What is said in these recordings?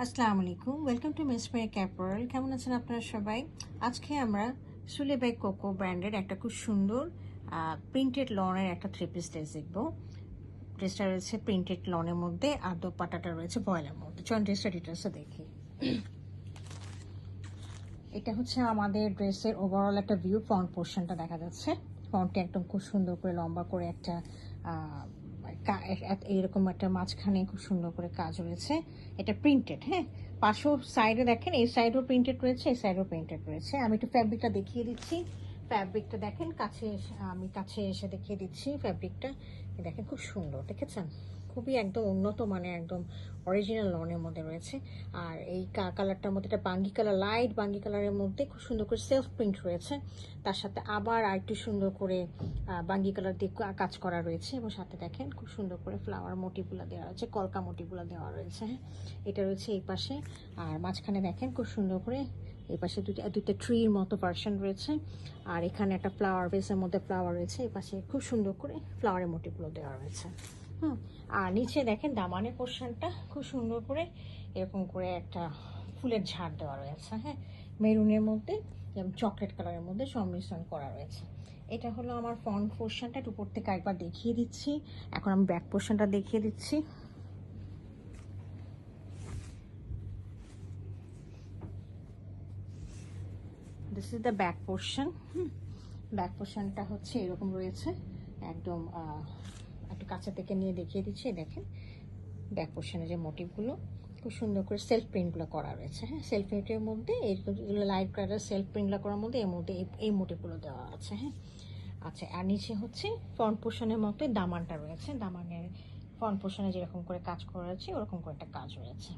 আসসালামু আলাইকুম, welcome to miss my ক্যাপরাল। কেমন আছেন আপনারা সবাই? আজকে আমরা সুলে বাই কোকো ব্র্যান্ডের একটা খুব সুন্দর প্রিন্টেড লনের একটা থ্রি পিস ড্রেস দেখবো। ড্রেসটা রয়েছে প্রিন্টেড লনের মধ্যে আর দোপাট্টাটা রয়েছে ভয়েলের মধ্যে। চলুন ড্রেসটা ডিটেলসটা দেখি। এটা হচ্ছে আমাদের ড্রেসের ওভারঅল একটা ভিউ। ফ্রন্ট পোর্শনটা দেখা যাচ্ছে। ফ্রন্টে একদম খুব সুন্দর করে লম্বা করে একটা এইরকম একটা মাঝখানে খুব সুন্দর করে কাজ রয়েছে। এটা প্রিন্টেড, হ্যাঁ। পাশেও সাইডে দেখেন, এই সাইডেও প্রিন্টেড রয়েছে, এই সাইডেও প্রিন্টেড রয়েছে। আমি একটু ফ্যাব্রিকটা দেখিয়ে দিচ্ছি। ফ্যাব্রিকটা দেখেন, আমি কাছে এসে দেখিয়ে দিচ্ছি ফ্যাব্রিকটা। দেখেন খুব সুন্দর, দেখেছেন? খুবই একদম উন্নত মানের, একদম অরিজিনাল লনের মধ্যে রয়েছে। আর এই কালারটার মধ্যে একটা বাঙ্গি কালার, লাইট বাঙ্গি কালারের মধ্যে খুব সুন্দর করে সেলফ প্রিন্ট রয়েছে। তার সাথে আবার আরেকটু সুন্দর করে বাঙ্গি কালার দিয়ে কাজ করা রয়েছে, এবং সাথে দেখেন খুব সুন্দর করে ফ্লাওয়ার মোটিভগুলো দেওয়া রয়েছে, কলকা মোটিভগুলো দেওয়া রয়েছে। হ্যাঁ, এটা রয়েছে এই পাশে। আর মাঝখানে দেখেন খুব সুন্দর করে এই পাশে দুইটা ট্রির মতো ভার্সন রয়েছে। আর এখানে একটা ফ্লাওয়ার বেসের মধ্যে ফ্লাওয়ার রয়েছে, এই পাশে খুব সুন্দর করে ফ্লাওয়ারের মোটিভগুলো দেওয়া রয়েছে। আর নিচে দেখেন দামানের পোর্শনটা খুব সুন্দর করে এরকম করে একটা ফুলের ঝাড় দেওয়া রয়েছে। হ্যাঁ, মেরুনের মধ্যে এবং চকলেট কালারের মধ্যে সংমিশ্রণ করা রয়েছে। এটা হলো আমার ফ্রন্ট পোর্শনটা। উপর থেকে একবার দেখিয়ে দিচ্ছি। এখন আমি ব্যাক পোর্শনটা দেখিয়ে দিচ্ছি। This is the back portion. Back পোর্শনটা হচ্ছে এরকম রয়েছে, একদম একটু কাছে থেকে নিয়ে দেখিয়ে দিচ্ছি। দেখেন ব্যাক পোর্শনে যে মোটিভগুলো খুব সুন্দর করে সেলফ প্রিন্টগুলো করা রয়েছে। হ্যাঁ, সেলফ প্রিন্টের মধ্যে এইগুলো লাইট কালার সেলফ প্রিন্টগুলো করার মধ্যে এর মধ্যে এই মোটিভগুলো দেওয়া আছে। হ্যাঁ, আচ্ছা। আর নিচে হচ্ছে ফ্রন্ট পোর্শনের মতো দামানটা রয়েছে। দামানের ফ্রন্ট পোর্শনে যেরকম করে কাজ করা রয়েছে ওরকম করে একটা কাজ রয়েছে।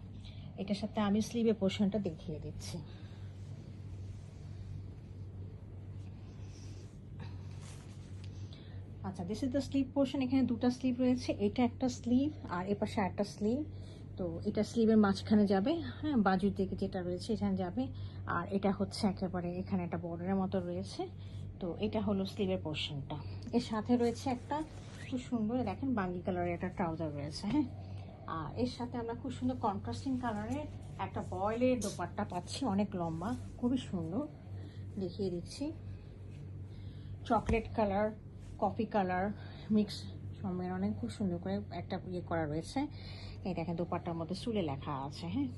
এটার সাথে আমি স্লিভের পোর্শনটা দেখিয়ে দিচ্ছি। আচ্ছা, this is the sleeve portion. এখানে দুটো স্লিভ রয়েছে, এটা একটা স্লিভ আর এপাশে একটা স্লিভ। তো এটা স্লিভের মাঝখানে যাবে, হ্যাঁ, বাজুর দিকে যেটা রয়েছে এখানে যাবে। আর এটা হচ্ছে একেবারে এখানে একটা বর্ডারের মতো রয়েছে। তো এটা হলো স্লিভের পোর্শনটা। এর সাথে রয়েছে একটা খুব সুন্দর দেখেন বাঙ্গি কালারের একটা ট্রাউজার রয়েছে। হ্যাঁ, আর এর সাথে আমরা খুব সুন্দর কন্ট্রাস্টিং কালারের একটা বয়েলের দোপাট্টা পাচ্ছি, অনেক লম্বা, খুবই সুন্দর। দেখিয়ে দিচ্ছি। Chocolate colour, coffee colour mix সম্মেলনে খুব সুন্দর করে একটা ইয়ে করা রয়েছে। এই দেখেন দোপাট্টার মধ্যে সুলে লেখা আছে। হ্যাঁ,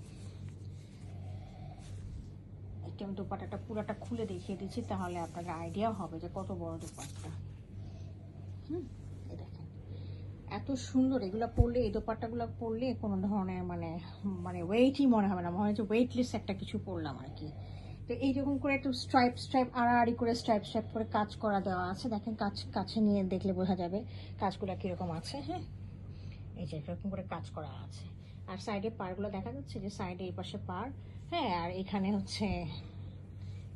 এটা আমি দোপাট্টাটা পুরোটা খুলে দেখিয়ে দিচ্ছি, তাহলে আপনাদের আইডিয়া হবে যে কত বড় দোপাট্টা। এই দেখেন এত সুন্দর। এগুলো পরলে, এই দোপাট্টাগুলো পরলে কোনো ধরনের মানে মানে ওয়েটই মনে হবে না, মনে হয় যে ওয়েটলেস একটা কিছু পরলাম আর কি। তো এইরকম করে একটু স্ট্রাইপ স্ট্রাইপ আড়াআড়ি করে স্ট্রাইপ স্ট্রাইপ করে কাজ করা দেওয়া আছে। দেখেন কাছে নিয়ে দেখলে বোঝা যাবে কাজগুলো কীরকম আছে। হ্যাঁ, এই যে এরকম করে কাজ করা আছে। আর সাইডে পাড়গুলো দেখা যাচ্ছে, যে সাইডে এই পাশে পাড়। হ্যাঁ, আর এখানে হচ্ছে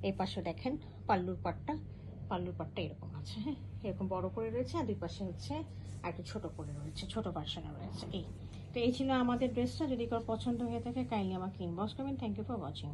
এই পাশে দেখেন পাল্লুর পাটটা এরকম আছে। হ্যাঁ, এরকম বড় করে রয়েছে, আর দুই পাশে হচ্ছে আর একটু ছোট করে রয়েছে, ছোট ভার্সনে রয়েছে। এই তো এই ছিল আমাদের ড্রেসটা। যদি কারো পছন্দ হয়ে থাকে কাইন্ডলি আমাকে ইনবক্স করবেন। Thank you for watching.